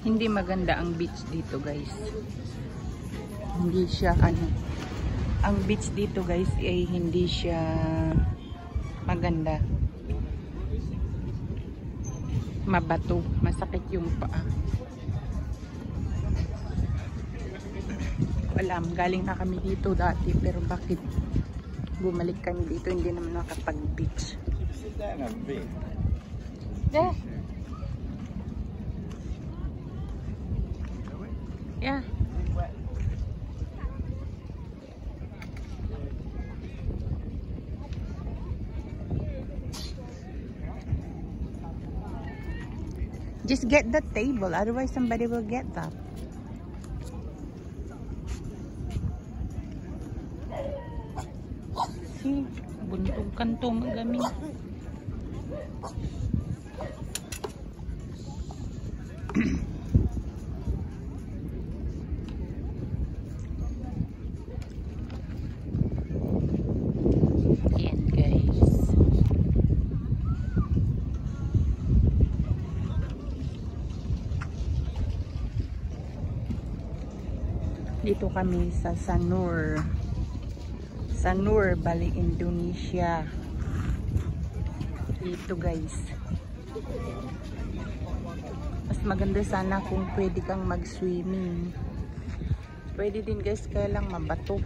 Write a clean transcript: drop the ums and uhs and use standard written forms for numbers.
Hindi maganda ang beach dito, guys. Hindi siya ano. Ang beach dito, guys, ay hindi siya maganda. Mabato, masakit yung paa. Alam, galing na kami dito dati, pero bakit bumalik kami dito, hindi naman nakapag-beach. Yeah. Yeah. Just get the table, otherwise somebody will get that. See, buntong kanto magamin. Yan, guys. Dito kami sa Sanur, Bali, Indonesia. Dito, guys. Mas maganda sana kung pwede kang mag-swimming. Pwede din, guys, kaya lang mabato.